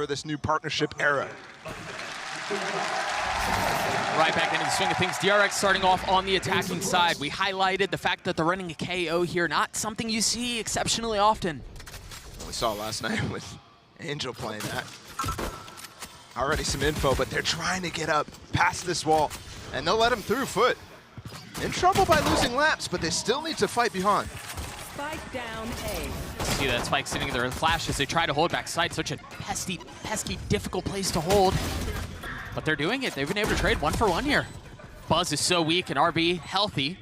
this new partnership era. Right back into the swing of things. DRX starting off on the attacking side. We highlighted the fact that they're running a KO here, not something you see exceptionally often. We saw last night with Angel playing that. Already some info, but they're trying to get up past this wall, and they'll let him through. FUT in trouble by losing laps, but they still need to fight behind. Spike down A. See that Spike sitting there in flash as they try to hold back side. Such a pesky, difficult place to hold. But they're doing it. They've been able to trade 1-for-1 here. Buzz is so weak and RB healthy,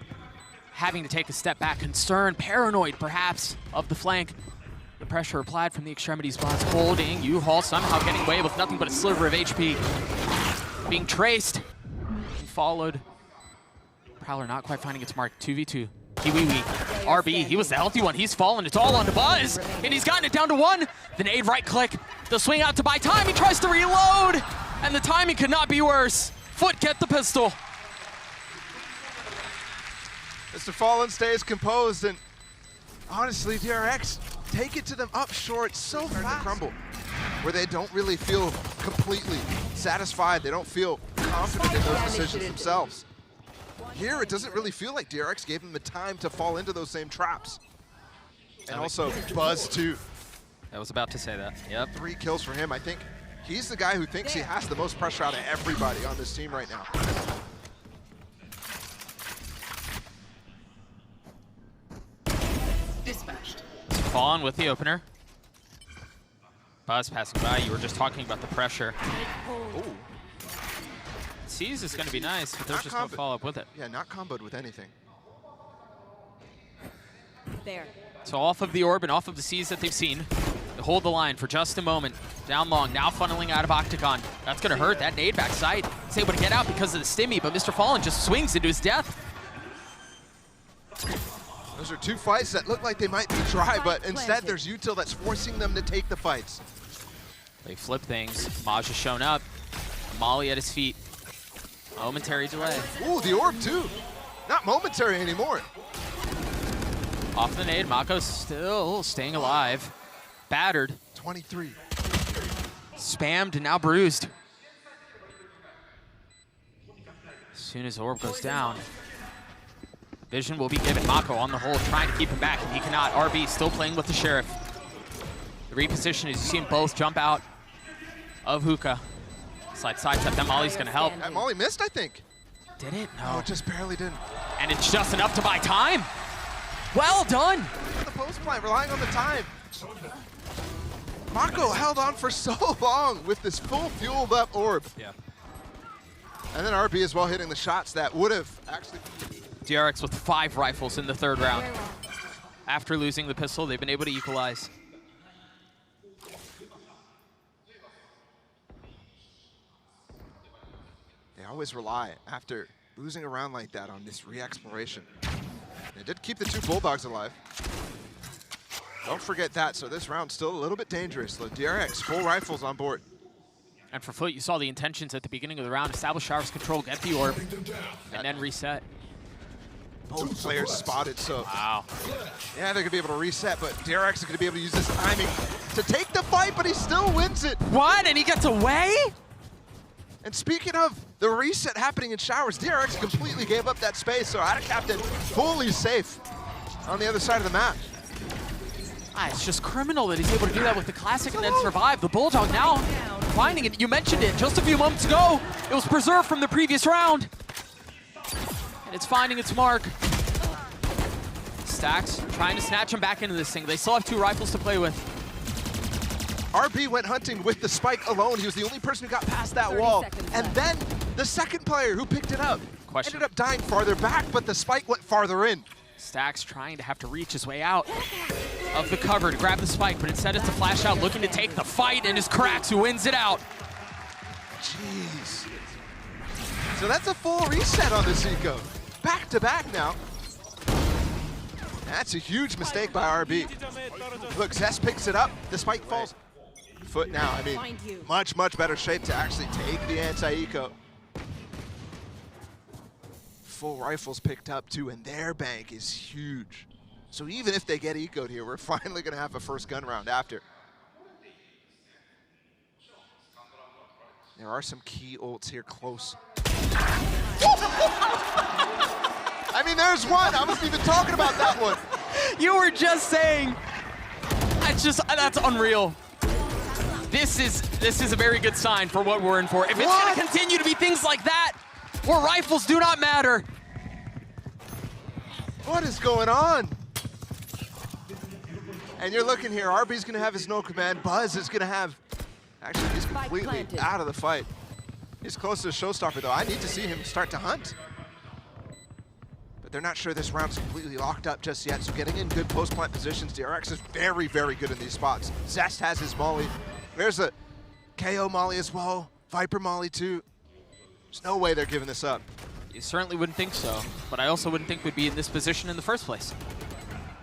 having to take a step back. Concerned, paranoid perhaps of the flank. The pressure applied from the extremities. Buzz holding. U-Haul somehow getting away with nothing but a sliver of HP. Being traced and followed. Prowler not quite finding its mark. 2v2. Kiwiwi. RB, he was the healthy one. He's fallen. It's all on to Buzz. And he's gotten it down to 1. The nade right click. The swing out to buy time. He tries to reload. And the timing could not be worse. FUT get the pistol. Mr. Fallen stays composed, and honestly, DRX take it to them up short so fast. Crumble, where they don't really feel completely satisfied. They don't feel confident in those decisions themselves. Here, it doesn't really feel like DRX gave them the time to fall into those same traps. And also, Buzz too. I was about to say that. Yep. 3 kills for him. I think he's the guy who thinks he has the most pressure out of everybody on this team right now. Dispatched. Fallen with the opener. Buzz passing by. You were just talking about the pressure. Ooh. Seize is going to be nice, but there's just no follow-up with it. Yeah, not comboed with anything. There. So off of the orb and off of the Seize that they've seen. They hold the line for just a moment. Down long, now funneling out of Octagon. That's going to hurt. That nade backside. He's able to get out because of the stimmy, but Mr. Fallen just swings into his death. Those are 2 fights that look like they might be dry, but instead there's Util that's forcing them to take the fights. They flip things. Maj has shown up. Molly at his feet. Momentary delay. Ooh, the orb too. Not momentary anymore. Off the nade, Mako's still staying alive. Battered. 23. Spammed and now bruised. As soon as orb goes down, vision will be given. Mako on the hold, trying to keep him back, and he cannot. RB still playing with the Sheriff. The reposition is, you've seen both jump out of Hookah. Side step, that Molly's gonna help. That Molly missed, I think. Did it? No, No. it just barely didn't. And it's just enough to buy time. Well done. The post plant relying on the time. Mako held on for so long with this full fueled up orb. Yeah. And then RB as well hitting the shots that would have actually. DRX with 5 rifles in the 3rd round. After losing the pistol, they've been able to equalize. They always rely, after losing a round like that, on this re-exploration. They did keep the 2 Bulldogs alive. Don't forget that, so this round's still a little bit dangerous. The DRX, full rifles on board. And for FUT, you saw the intentions at the beginning of the round. Establish showers control, get the orb, and then reset. Both players spotted, so Wow. yeah, they're gonna be able to reset, but DRX is gonna be able to use this timing to take the fight, but he still wins it. What? And he gets away? And speaking of the reset happening in showers, DRX completely gave up that space, so Ada Captain fully safe on the other side of the map. Ah, it's just criminal that he's able to do that with the Classic and then survive. The Bulldog now finding it. You mentioned it just a few moments ago. It was preserved from the previous round. And it's finding its mark. Stacks trying to snatch him back into this thing. They still have 2 rifles to play with. RB went hunting with the spike alone. He was the only person who got past that wall. And then the second player who picked it up ended up dying farther back, but the spike went farther in. Stacks trying to have to reach his way out of the cover to grab the spike, but instead it's a flash out looking to take the fight, and it's Krax who wins it out. Jeez. So that's a full reset on this eco. Back to back now. That's a huge mistake by RB. Look, Zest picks it up. The spike falls. FUT now, I mean, much, much better shape to actually take the anti-eco. Full rifles picked up too, and their bank is huge. So even if they get ecoed here, we're finally gonna have a first gun round after. There are some key ults here close. I mean, there's one. I wasn't even talking about that one. You were just saying. That's unreal. This is a very good sign for what we're in for. If it's going to continue to be things like that, where rifles do not matter. What is going on? And you're looking here, RB's gonna have his no command. Buzz is gonna have, actually he's completely out of the fight. He's close to a showstopper though. I need to see him start to hunt. But they're not sure this round's completely locked up just yet, so getting in good post-plant positions. DRX is very, very good in these spots. Zest has his molly. There's a KO molly as well. Viper molly too. There's no way they're giving this up. You certainly wouldn't think so, but I also wouldn't think we'd be in this position in the first place.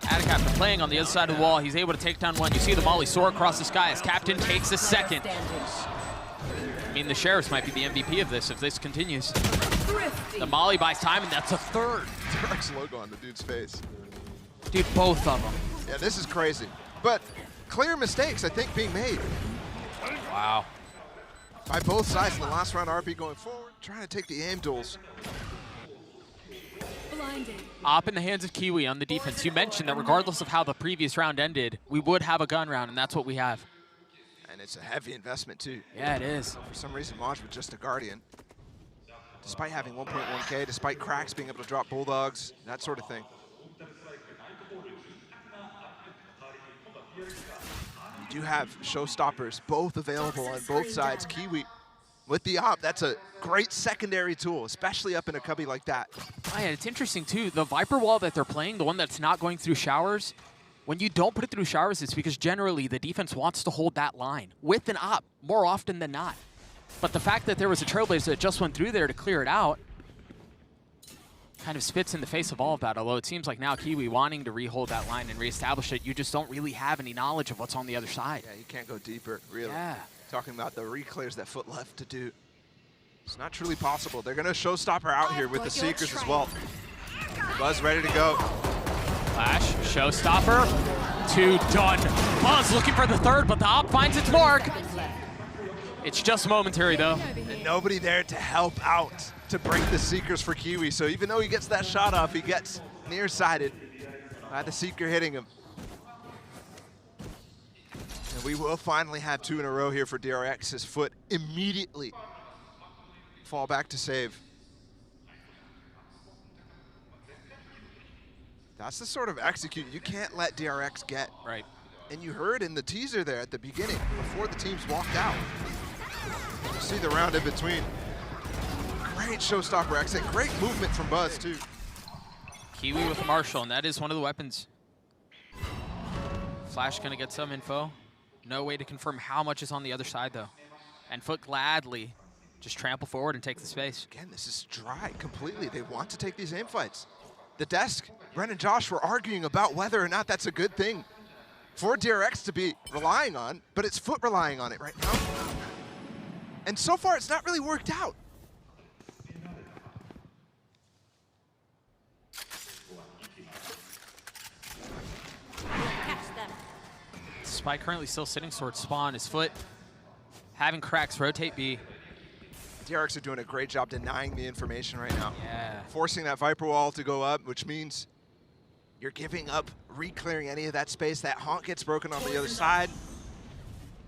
Captain playing on the other side of the wall. He's able to take down one. You see the molly soar across the sky as Captain takes a second. I mean, the Sheriffs might be the MVP of this if this continues. The molly buys time, and that's a third. DRX logo on the dude's face. Dude, both of them. Yeah, this is crazy. But clear mistakes, I think, being made. Wow. By both sides in the last round, RB going forward, trying to take the aim duels. Op in the hands of Kiwi on the defense. You mentioned that regardless of how the previous round ended, we would have a gun round, and that's what we have. And it's a heavy investment, too. Yeah, it is. For some reason, Maj with just a Guardian. Despite having 1.1K, despite Cracks being able to drop Bulldogs, that sort of thing. You do have showstoppers, both available on both sides. Kiwi with the op, that's a great secondary tool, especially up in a cubby like that. Oh, yeah, it's interesting, too. The Viper wall that they're playing, the one that's not going through showers, when you don't put it through showers, it's because generally the defense wants to hold that line with an op more often than not. But the fact that there was a Trailblazer that just went through there to clear it out kind of spits in the face of all of that, although it seems like now Kiwi wanting to rehold that line and reestablish it, you just don't really have any knowledge of what's on the other side. Yeah, you can't go deeper, really. Yeah. Talking about the reclears that FUT left to do. It's not truly possible. They're going to showstopper out here with the Seekers as well. Buzz ready to go. Flash, showstopper, 2 done. Buzz looking for the third, but the op finds its mark. It's just momentary, though. And nobody there to help out to break the Seekers for Kiwi. So even though he gets that shot off, he gets nearsighted by the Seeker hitting him. And we will finally have 2 in a row here for DRX as FUT immediately fall back to save. That's the sort of execute you can't let DRX get. Right. And you heard in the teaser there at the beginning, before the teams walked out. You see the round in between. Great showstopper exit, great movement from Buzz too. Kiwi with Marshall, and that is one of the weapons. Flash gonna get some info. No way to confirm how much is on the other side though. And FUT gladly just trample forward and take the space. Again, this is dry completely. They want to take these aim fights. The desk, Bren and Josh were arguing about whether or not that's a good thing for DRX to be relying on, but it's FUT relying on it right now. And so far, it's not really worked out. Spike currently still sitting towards spawn. His FUT having Cracks rotate B. DRX are doing a great job denying the information right now. Yeah. Forcing that Viper wall to go up, which means you're giving up re-clearing any of that space. That honk gets broken on the other side.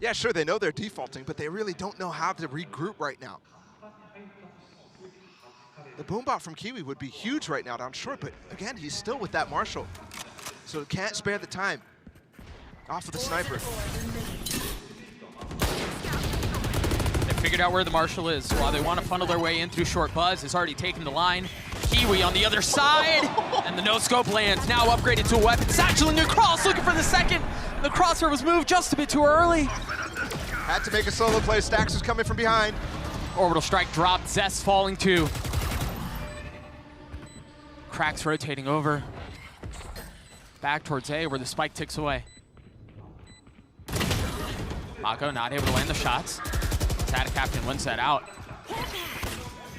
Yeah, sure, they know they're defaulting, but they really don't know how to regroup right now. The boombot from Kiwi would be huge right now down short, but again, he's still with that Marshall. So can't spare the time. Off of the sniper. They figured out where the Marshall is. While they want to funnel their way in through short, Buzz has already taken the line. Kiwi on the other side, and the no-scope lands, now upgraded to a weapon. Satcheling across, looking for the second. The crosshair was moved just a bit too early. Had to make a solo play. Stax was coming from behind. Orbital strike dropped, Zest falling too. Cracks rotating over. Back towards A, where the spike ticks away. Mako not able to land the shots. Captain wins that out.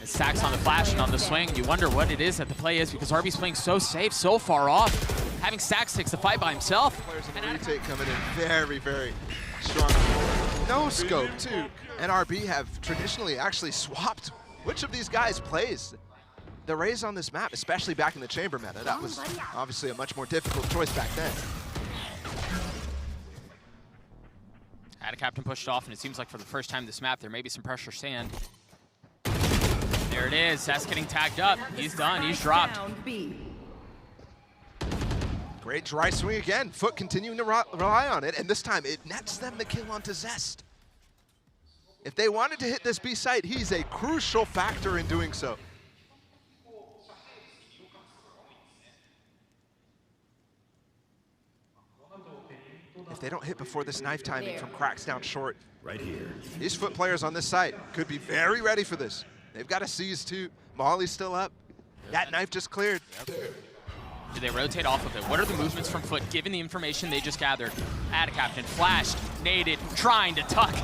It stacks on the flash and on the swing. You wonder what it is that the play is because RB's playing so safe, so far off. Having Stax takes the fight by himself. Players in the retake coming in very, very strong. no scope too. And RB have traditionally actually swapped which of these guys plays the Rays on this map, especially back in the chamber meta. That was obviously a much more difficult choice back then. Had a captain pushed off, and it seems like for the first time this map, there may be some pressure stand. There it is. Zest getting tagged up. He's done. He's dropped. Down B. Great dry swing again. FUT continuing to rely on it, and this time it nets them the kill onto Zest. If they wanted to hit this B site, he's a crucial factor in doing so. If they don't hit before this knife timing from Cracks down short, Right here. these FUT players on this site could be very ready for this. They've got a seize too. Molly's still up. That knife just cleared. Do they rotate off of it? What are the movements from FUT given the information they just gathered? Captain flashed, naded, trying to tuck.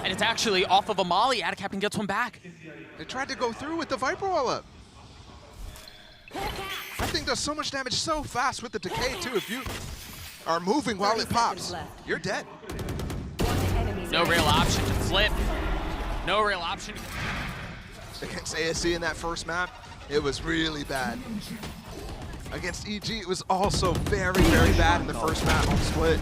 And it's actually off of a molly. Captain gets one back. They tried to go through with the Viper wall up. That thing does so much damage so fast with the decay too. If you are moving while it pops, you're dead. No real option to flip. No real option. Against ASC in that first map, it was really bad. Against EG, it was also very, very bad in the first map on split.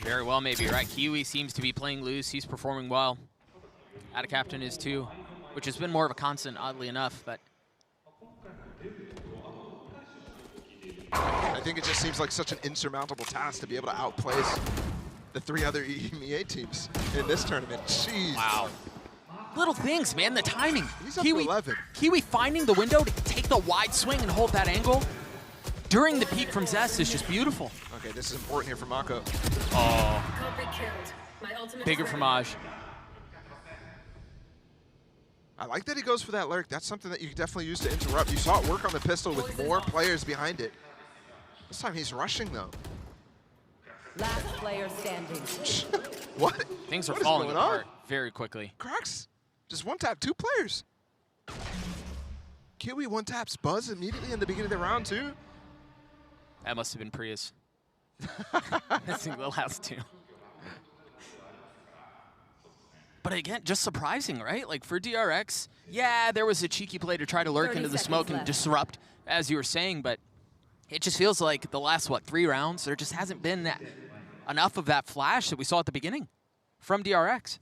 Very well, maybe, right? Kiwi seems to be playing loose. He's performing well. Captain is too, which has been more of a constant, oddly enough, but I think it just seems like such an insurmountable task to be able to outplace the 3 other EMEA teams in this tournament. Jeez. wow. Little things, man, the timing. He's up to 11. Kiwi finding the window to take the wide swing and hold that angle during the peak from Zest is just beautiful. Okay, this is important here for Mako. Oh, bigger fromage. I like that he goes for that lurk. That's something that you can definitely use to interrupt. You saw it work on the pistol with more players behind it. This time he's rushing though. Last player standing. What? Things are What is falling going apart on? very quickly. Cracks just one tap 2 players. Kiwi one taps Buzz immediately in the beginning of the round too. That must have been Prius. Missing the last 2. But again, just surprising, right? Like for DRX, yeah, there was a cheeky play to try to lurk into the smoke and disrupt, as you were saying, but it just feels like the last, 3 rounds, there just hasn't been enough of that flash that we saw at the beginning from DRX.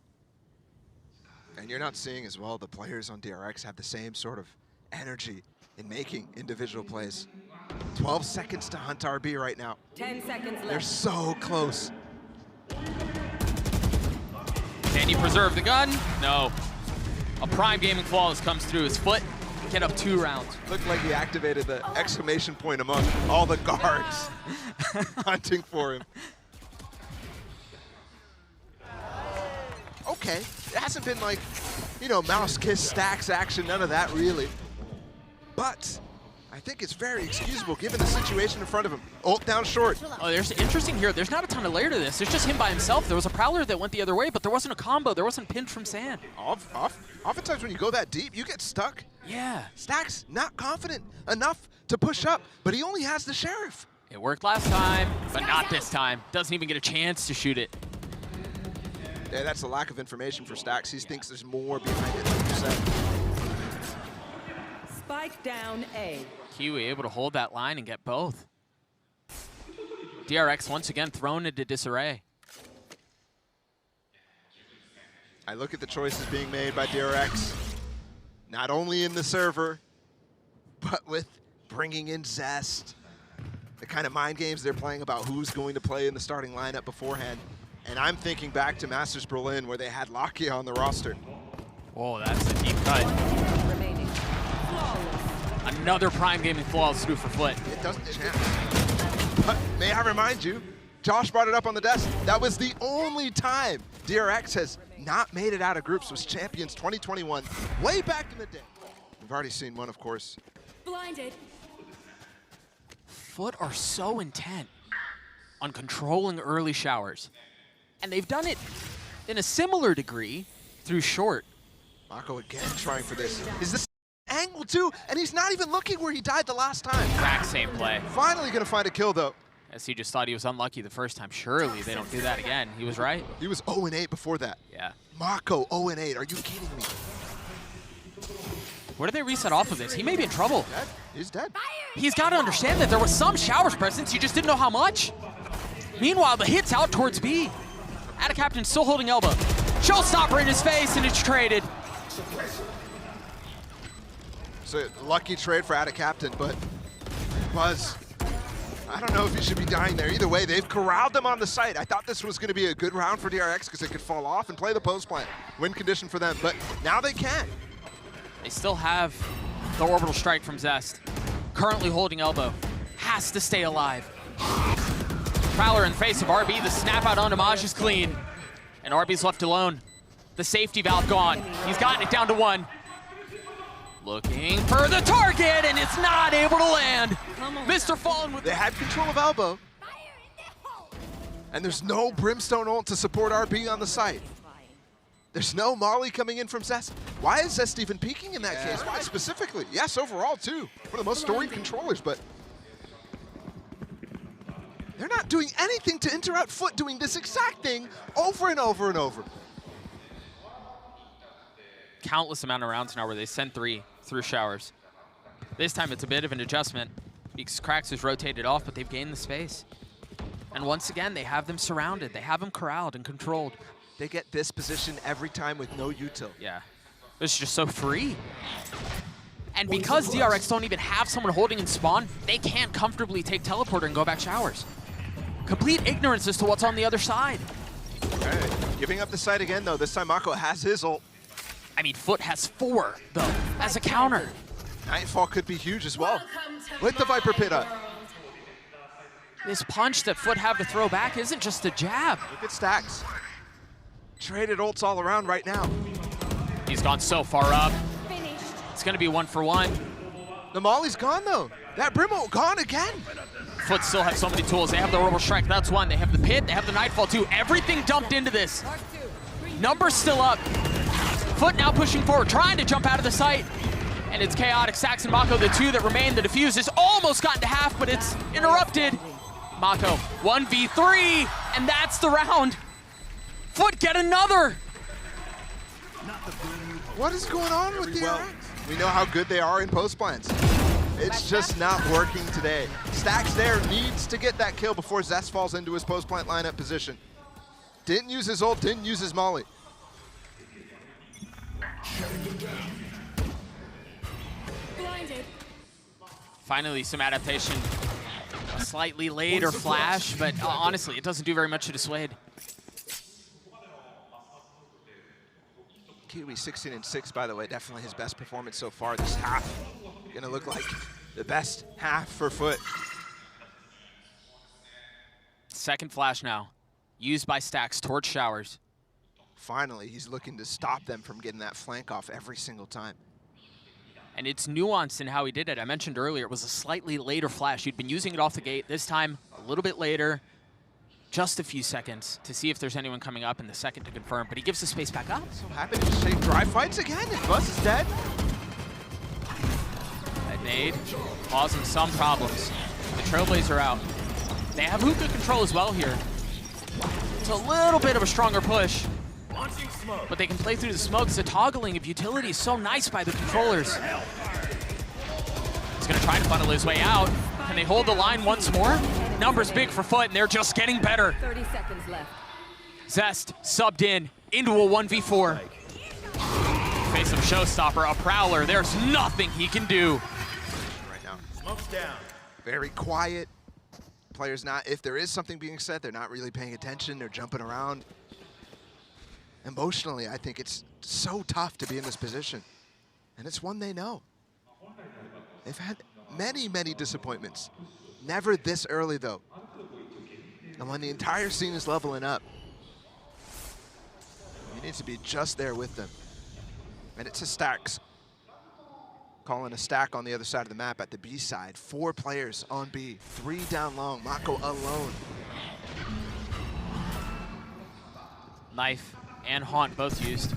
And you're not seeing as well the players on DRX have the same sort of energy in making individual plays. 12 seconds to hunt RB right now. 10 seconds left. They're so close. Can you preserve the gun? No. A prime gaming flawless comes through his foot. Get up 2 rounds. Looked like he activated the exclamation point among all the guards hunting for him. Okay, it hasn't been like, you know, mouse kiss stacks action, none of that really. But I think it's very excusable given the situation in front of him. Ult down short. Oh, there's interesting here. There's not a ton of layer to this. There's just him by himself. There was a Prowler that went the other way, but there wasn't a combo. There wasn't pinned from Sand. Oftentimes when you go that deep, you get stuck. Yeah. Stack's not confident enough to push up, but he only has the Sheriff. It worked last time, but not this time. Doesn't even get a chance to shoot it. Yeah, that's a lack of information for Stacks. He thinks there's more behind it, like you said. Spike down A. Kiwi able to hold that line and get both. DRX once again thrown into disarray. I look at the choices being made by DRX, not only in the server, but with bringing in Zest, the kind of mind games they're playing about who's going to play in the starting lineup beforehand. And I'm thinking back to Masters Berlin where they had Lakia on the roster. Whoa, that's a deep cut. Remaining. Flawless. Another prime gaming flawless through for foot. It doesn't chance. But may I remind you, Josh brought it up on the desk, that was the only time DRX has not made it out of groups, was Champions 2021, way back in the day. We've already seen one, of course. Blinded. FUT are so intent on controlling early showers. And they've done it in a similar degree through short. Mako again trying for this. Is this angle too? And he's not even looking where he died the last time. Exact same play. Finally gonna find a kill though. As he just thought he was unlucky the first time. Surely they don't do that again. He was right. He was 0-8 before that. Yeah. Mako 0-8. Are you kidding me? Where do they reset off of this? He may be in trouble. Dead. He's dead. He's got to understand that there was some Showers presence. You just didn't know how much. Meanwhile, the hit's out towards B. Captain still holding elbow. Showstopper in his face, and it's traded. So lucky trade for Captain, but Buzz, I don't know if he should be dying there. Either way, they've corralled them on the site. I thought this was going to be a good round for DRX because they could fall off and play the post plant. Win condition for them, but now they can. They still have the orbital strike from Zest. Currently holding elbow. Has to stay alive. Prowler in the face of RB. The snap out on Damage is clean. And RB's left alone. The safety valve gone. He's gotten it down to 1. Looking for the target, and it's not able to land. Mr. Fallen with... They had control of elbow. And there's no Brimstone ult to support RB on the site. There's no Molly coming in from Zest. Why is Zest even peeking in that case? Why specifically? Yes, overall too. One of the most storied controllers, but they're not doing anything to interrupt FUT doing this exact thing over and over and over. Countless amount of rounds now where they send 3 through Showers. This time it's a bit of an adjustment because Krax is rotated off, but they've gained the space. And once again, they have them surrounded. They have them corralled and controlled. They get this position every time with no util. Yeah, it's just so free. And because DRX don't even have someone holding in spawn, they can't comfortably take teleporter and go back Showers. Complete ignorance as to what's on the other side. Okay. Giving up the site again, though. This time Mako has his ult. I mean, FUT has 4, though, as a counter. Nightfall could be huge as well. With the Viper Pit up. This punch that FUT have to throw back isn't just a jab. Look at Stacks. Traded ults all around right now. He's gone so far up. It's going to be 1 for 1. The Molly's gone, though. That Brim ult gone again. FUT still have so many tools. They have the Orbital Strike, that's 1. They have the Pit, they have the Nightfall too. Everything dumped into this. Numbers still up. FUT now pushing forward, trying to jump out of the site. And it's Chaotic, Sax, and Mako, the 2 that remain. The defuse is almost gotten to half, but it's interrupted. Mako, 1v3, and that's the round. FUT get another. What is going on with DRX? We know how good they are in post plants. It's just not working today. Stacks there needs to get that kill before Zest falls into his post plant lineup position. Didn't use his ult, didn't use his Molly. Blinded. Finally, some adaptation. A slightly later flash, but honestly, it doesn't do very much to dissuade. Kiwi 16-6, by the way, definitely his best performance so far this half. Gonna look like the best half for FUT. Second flash now, used by Stacks towards Showers. Finally, he's looking to stop them from getting that flank off every single time. And it's nuanced in how he did it. I mentioned earlier, it was a slightly later flash. He'd been using it off the gate. This time, a little bit later, just a few seconds to see if there's anyone coming up, and the second to confirm. But he gives the space back up. So happy to just take dry fights again, and Buzz is dead. That nade causing some problems. The Trailblazer out. They have hookah control as well here. It's a little bit of a stronger push. But they can play through the smokes. The toggling of utility is so nice by the controllers. He's going to try to funnel his way out. Can they hold the line once more? Numbers big for FUT, and they're just getting better. 30 seconds left. Zest subbed into a 1v4. Face of Showstopper, a Prowler. There's nothing he can do. Right now. Smoke's down. Very quiet. Players not, if there is something being said, they're not really paying attention. They're jumping around. Emotionally, I think it's so tough to be in this position. And it's one they know. They've had many, many disappointments. Never this early, though. And when the entire scene is leveling up, you need to be just there with them. And it's a Stacks. Calling a stack on the other side of the map at the B side. 4 players on B, 3 down long. Mako alone. Knife and Haunt both used.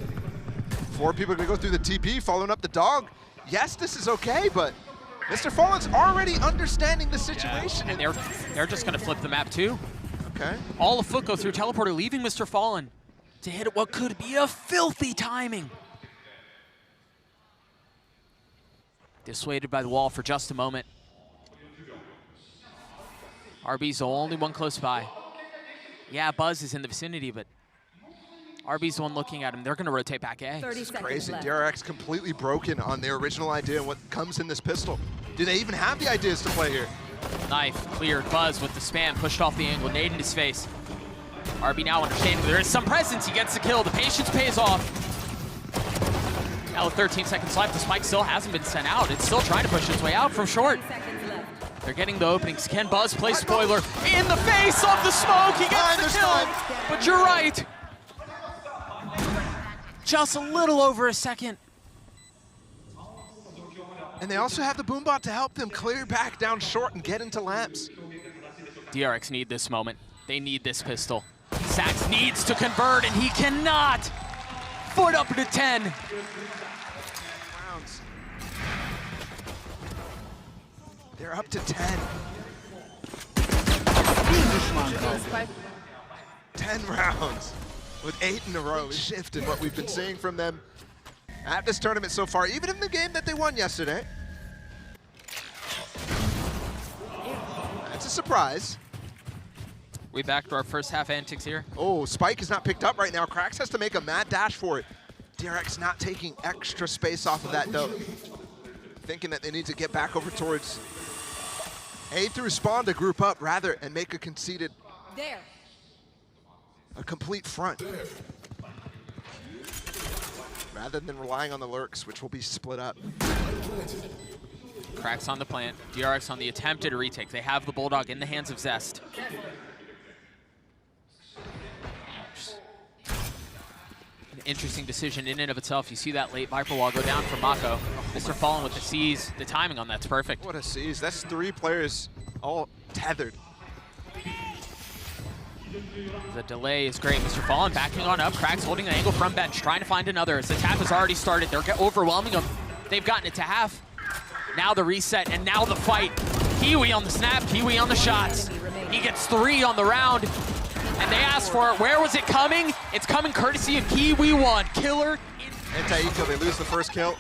4 people are gonna go through the TP, following up the dog. Yes, this is okay, but Mr. Fallen's already understanding the situation. And they're just gonna flip the map too. Okay. All of FUT go through teleporter, leaving Mr. Fallen to hit what could be a filthy timing. Dissuaded by the wall for just a moment. RB's the only one close by. Yeah, Buzz is in the vicinity, but RB's the one looking at him. They're gonna rotate back A. 30 seconds Crazy. left. DRX completely broken on their original idea and what comes in this pistol. Do they even have the ideas to play here? Knife cleared. Buzz with the spam pushed off the angle, nade in his face. RB now understanding there is some presence. He gets the kill. The patience pays off. Now with 13 seconds left, the spike still hasn't been sent out. It's still trying to push its way out from short. 30 seconds left. They're getting the openings. Can Buzz play spoiler in the face of the smoke? He gets the kill. But you're right. Just a little over a second. And they also have the boombot to help them clear back down short and get into lamps. DRX need this moment. They need this pistol. Sax needs to convert, and he cannot. FUT up to 10. Rounds. They're up to 10. 10 rounds with 8 in a row. Shift in what we've been seeing from them at this tournament so far, even in the game that they won yesterday. That's a surprise. We back to our first half antics here. Oh, Spike is not picked up right now. Krax has to make a mad dash for it. DRX not taking extra space off of that though. Thinking that they need to get back over towards A through spawn to group up rather and make a conceded, There. a complete front. Rather than relying on the lurks, which will be split up. Cracks on the plant. DRX on the attempted retake. They have the Bulldog in the hands of Zest. An interesting decision in and of itself. You see that late Viper wall go down from Mako. Mr. Fallen with the seize. The timing on that's perfect. What a seize. That's 3 players all tethered. The delay is great. Mr. Fallen backing on up. Cracks holding an angle from bench, trying to find another. As the tap has already started, they're overwhelming them. They've gotten it to half. Now the reset, and now the fight. Kiwi on the snap, Kiwi on the shots. He gets 3 on the round, and they asked for it. Where was it coming? It's coming courtesy of Kiwi 1. Killer. And Taiko, they lose the first kill.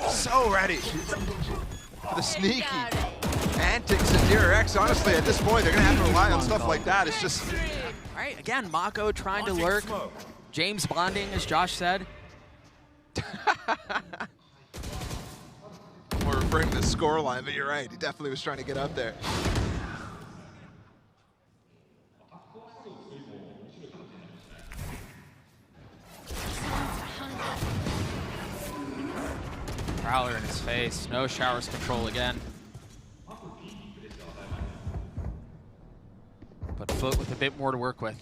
So ready for the sneaky antics of DRX. Honestly, at this point, they're gonna have to rely on stuff like that. It's just... All right, again, Mako trying to lurk. James bonding, as Josh said. We're referring to the score line, but you're right. He definitely was trying to get up there. Prowler in his face. No showers control again. But FUT with a bit more to work with.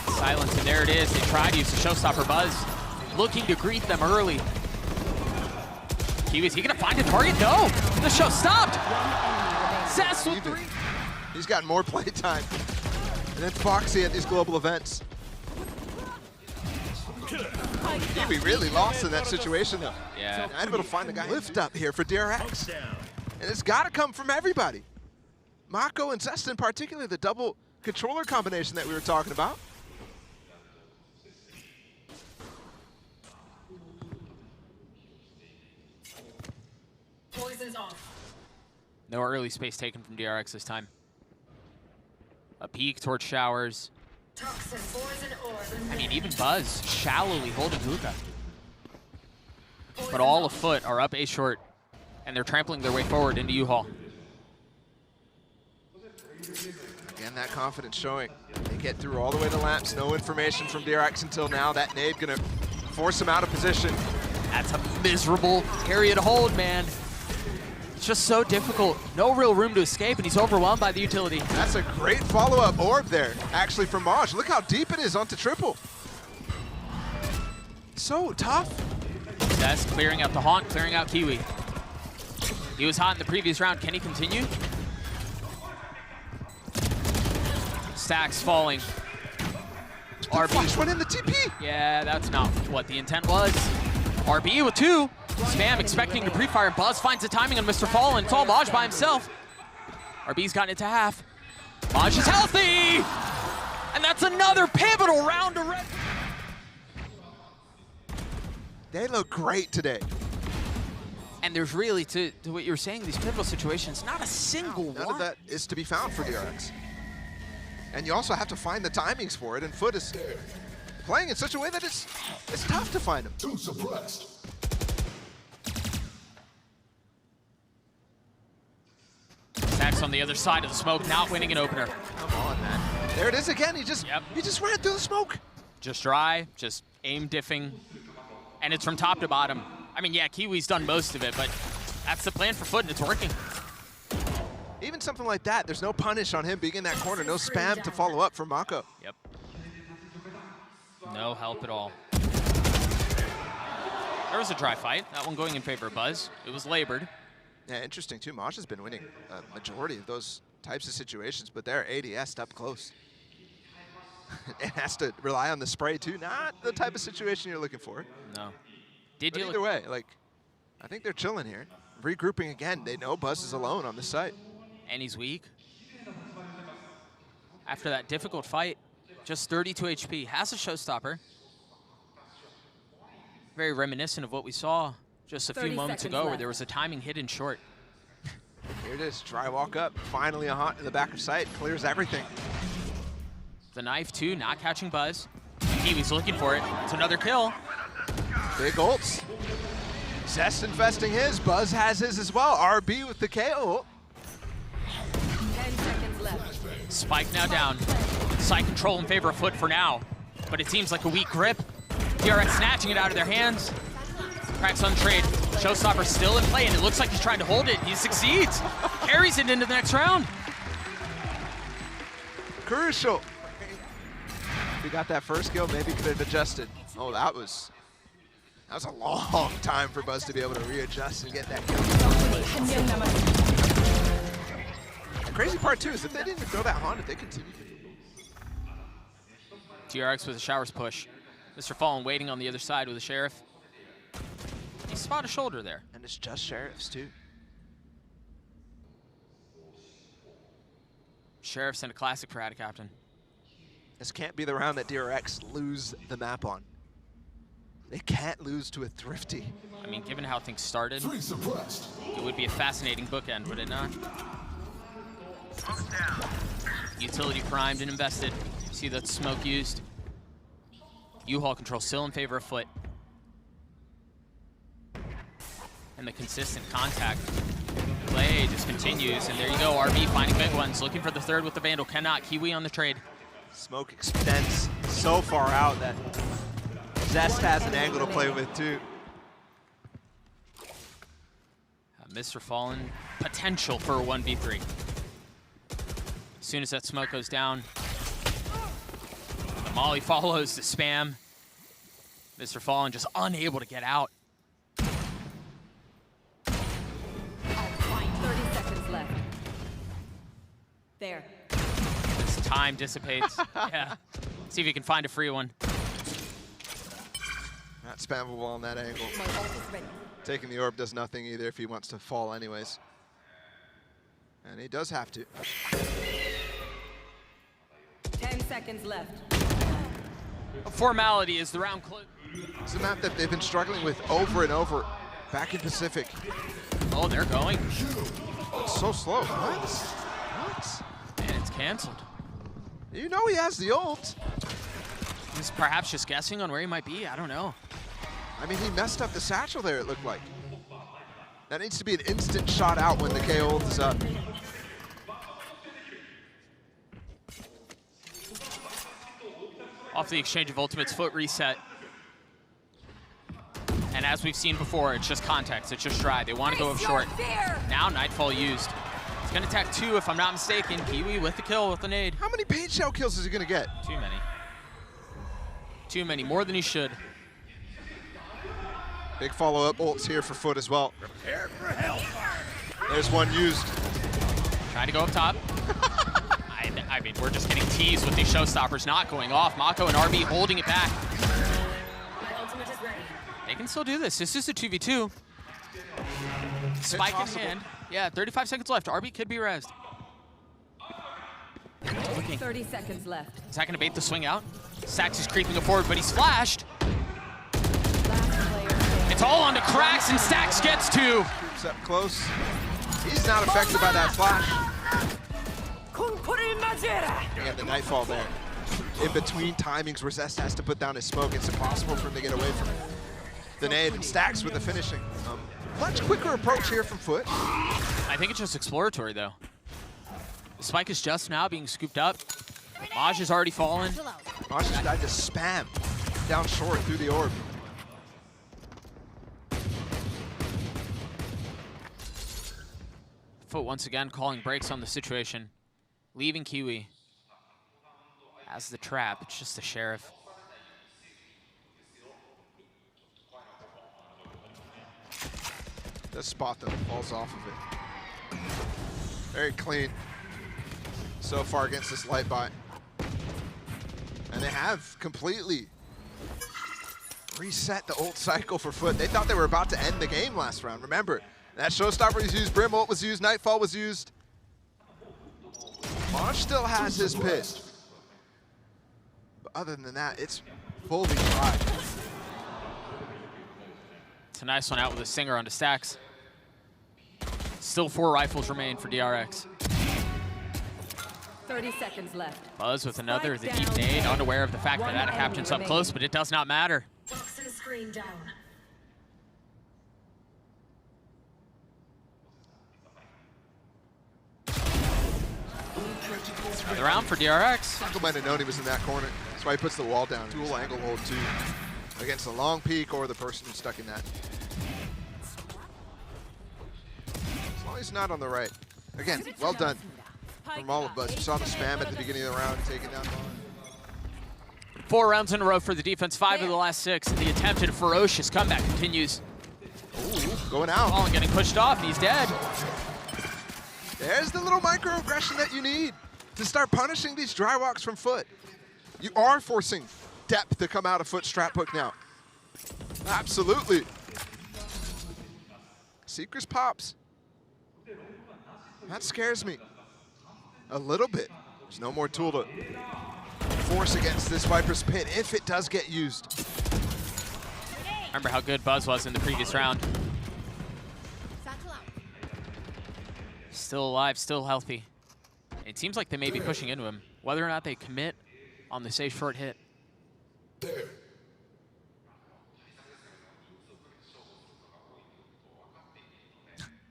Silence, and there it is. They tried to use the showstopper Buzz. Looking to greet them early. Is he gonna find a target? No! The show stopped! Zest with 3. He's got more playtime. And then Foxy at these global events. He'd be really lost in that situation though. Yeah. Not able to find the guy. Lift up here for DRX. And it's gotta come from everybody. Mako and Zest in particular, the double controller combination that we were talking about. Poison's off. No early space taken from DRX this time. A peek towards showers. Toxin, poison, I mean, even Buzz shallowly holding hookah. But all of FUT are up A short, and they're trampling their way forward into U-Haul. Again, that confidence showing. They get through all the way to lamps. No information from DRX until now. That nade gonna force him out of position. That's a miserable area to hold, man. It's just so difficult. No real room to escape, and he's overwhelmed by the utility. That's a great follow-up orb there, actually, from Maj. Look how deep it is onto triple. So tough. That's clearing out the Haunt, clearing out Kiwi. He was hot in the previous round. Can he continue? Stacks falling. RB. Flash went in the TP. Yeah, that's not what the intent was. RB with 2. Spam expecting to pre-fire, and Buzz finds the timing on Mr. Fallen. It's all Maj by himself. RB's gotten it to half. Maj is healthy! And that's another pivotal round to red. They look great today. And there's really, to what you were saying, these pivotal situations, not a single None one. of that is to be found for DRX. And you also have to find the timings for it, and FUT is playing in such a way that it's tough to find them. Too suppressed. Zach's on the other side of the smoke, not winning an opener. Come on, man. There it is again. He just ran through the smoke. Just dry, just aim diffing, and it's from top to bottom. I mean, yeah, Kiwi's done most of it, but that's the plan for FUT, and it's working. Even something like that, there's no punish on him being in that corner, no spam to follow up from Mako. Yep. No help at all. There was a dry fight, that one going in favor of Buzz. It was labored. Yeah, interesting too. Mosh has been winning a majority of those types of situations, but they're ADS up close. It has to rely on the spray too, not the type of situation you're looking for. No. But either way, like, I think they're chilling here. Regrouping again, they know Buzz is alone on this site. And he's weak. After that difficult fight, just 32 HP, has a showstopper. Very reminiscent of what we saw just a few moments ago where there was a timing hidden short. Here it is, dry walk up, finally a haunt in the back of sight, clears everything. The knife too, not catching Buzz. Kiwi's looking for it, it's another kill. Big ults. Zest infesting his, Buzz has his as well. RB with the KO. 10 seconds left. Spike now down. Side control in favor of FUT for now, but it seems like a weak grip. DRX snatching it out of their hands. Cracks on trade. Showstopper still in play, and it looks like he's trying to hold it. He succeeds. Carries it into the next round. Crucial. If he got that first kill, maybe could have adjusted. Oh, that was a long time for Buzz to be able to readjust and get that kill. The crazy part too is if they didn't throw that haunt, if they continued. DRX with a showers push. Mr. Fallen waiting on the other side with the Sheriff. He spotted a shoulder there. And it's just Sheriffs too. Sheriff's in a classic for Ada Captain. This can't be the round that DRX lose the map on. They can't lose to a Thrifty. I mean, given how things started, Three suppressed. it would be a fascinating bookend, would it not? Utility primed and invested. See that smoke used. U-Haul control still in favor of FUT. And the consistent contact play just continues. And there you go, RB finding big ones. Looking for the third with the Vandal. Cannot. Kiwi on the trade. Smoke extends so far out that Zest has an angle to play with too. Mr. Fallen, potential for a 1v3. As soon as that smoke goes down, the molly follows the spam. Mr. Fallen just unable to get out. 30 seconds left. There. As time dissipates. Yeah. See if you can find a free one. Not spammable on that angle. My ult is ready. Taking the orb does nothing either if he wants to fall anyways. And he does have to. 10 seconds left. A formality is the round close. It's a map that they've been struggling with over and over back in Pacific. Oh, they're going. It's so slow. What? And it's canceled. You know he has the ult. He's perhaps just guessing on where he might be. I don't know. I mean, he messed up the satchel there, it looked like. That needs to be an instant shot out when the KO ult is up. Off the exchange of ultimates, FUT reset. And as we've seen before, it's just context, it's just dry. They want to go up short. Now Nightfall used. It's gonna attack 2 if I'm not mistaken. Kiwi with the kill with the nade. How many paint shell kills is he gonna get? Too many. Too many, more than he should. Big follow-up ults here for FUT as well. Prepare for hellfire. There's one used. Trying to go up top. I I mean, we're just getting teased with these showstoppers not going off. Mako and RB holding it back. They can still do this. This is a 2v2. Spike in hand. Yeah, 35 seconds left. RB could be rezzed. Looking. 30 seconds left. Is that going to bait the swing out? Sax is creeping it forward, but he's flashed. It's all on to Cracks, and Stax gets two. Creeps up close. He's not affected by that flash. And the Nightfall there. In between timings where Zest has to put down his smoke, it's impossible for him to get away from it. The nade and Stax with the finishing. Much quicker approach here from FUT. I think it's just exploratory, though. The spike is just now being scooped up. Maj has already fallen. Maj just died to spam down short through the orb. FUT once again calling breaks on the situation. Leaving Kiwi as the trap. It's just the Sheriff. The spot though falls off of it. Very clean so far against this light buy. And they have completely reset the ult cycle for FUT. They thought they were about to end the game last round. Remember, that showstopper was used, Brim ult was used, Nightfall was used. Maj still has his pit. But other than that, it's fully dry. It's a nice one out with a Singer onto Stax. Still 4 rifles remain for DRX. 30 seconds left. Buzz with another, the deep nade, unaware of the fact that that captain's up close, but it does not matter. Toxin screen down. Another round for DRX. Uncle might have known he was in that corner. That's why he puts the wall down. Dual angle hold too. Against the long peak or the person who's stuck in that. As long as he's not on the right. Again, well done from all of us. You saw the spam at the beginning of the round, taking down Bond. 4 rounds in a row for the defense, 5 of the last 6. The attempted ferocious comeback continues. Ooh, going out. Fallen getting pushed off, and he's dead. There's the little microaggression that you need to start punishing these dry walks from FUT. You are forcing depth to come out of FUT strap hook now. Absolutely. Seekers pops. That scares me a little bit. There's no more tool to force against this Viper's Pit if it does get used. Remember how good Buzz was in the previous round. Still alive, still healthy. It seems like they may be pushing into him. Whether or not they commit on the safe short hit.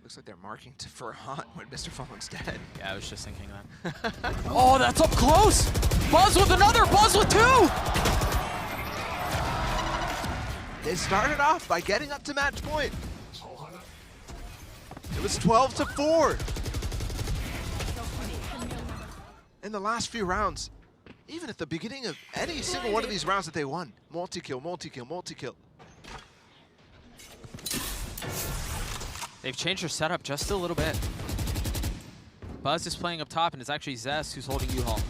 Looks like they're marking to Farhan when Mr. Fallen's dead. Yeah, I was just thinking that. Oh, that's up close! Buzz with another, Buzz with 2! They started off by getting up to match point. It was 12-4. In the last few rounds, even at the beginning of any single one of these rounds that they won, multi-kill, multi-kill, multi-kill. They've changed their setup just a little bit. Buzz is playing up top, and it's actually Zest who's holding U-Haul.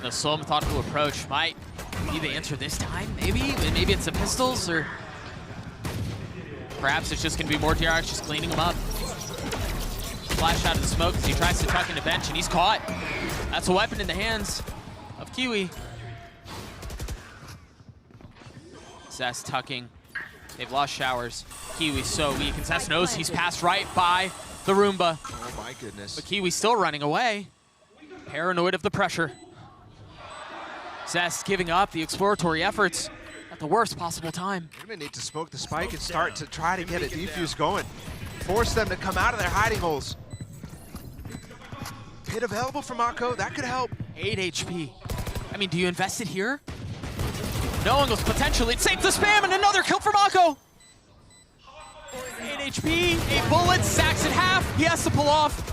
The slow, methodical approach might be the answer this time, maybe? Maybe it's the pistols, or perhaps it's just going to be more DRX just cleaning him up. Flash out of the smoke as he tries to tuck into bench, and he's caught. That's a weapon in the hands of Kiwi. Zest tucking. They've lost showers. Kiwi's so weak, and Zest knows he's passed right by the Roomba. Oh my goodness. But Kiwi's still running away. Paranoid of the pressure. Zest giving up the exploratory efforts at the worst possible time. They're gonna need to smoke the spike and start to try to get a defuse going. Force them to come out of their hiding holes. Pit available for Mako, that could help. 8 HP. I mean, do you invest it here? No angles potentially. It saves the spam and another kill for Mako. 8 HP, 8 bullets, Stacks in half. He has to pull off.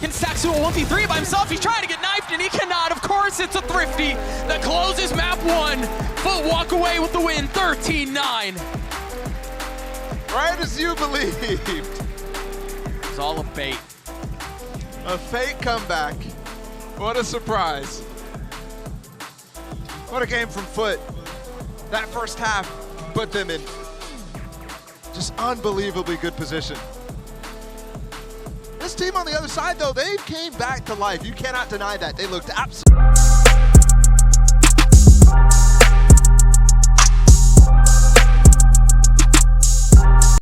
Can Stacks do a 1v3 by himself? He's trying to get knifed and he cannot. Of course, it's a Thrifty that closes map 1. FUT walk away with the win, 13-9. Right as you believed. It's all a fate. A fake comeback. What a surprise. What a game from FUT. That first half put them in just unbelievably good position. This team on the other side, though, they came back to life. You cannot deny that. They looked absolutely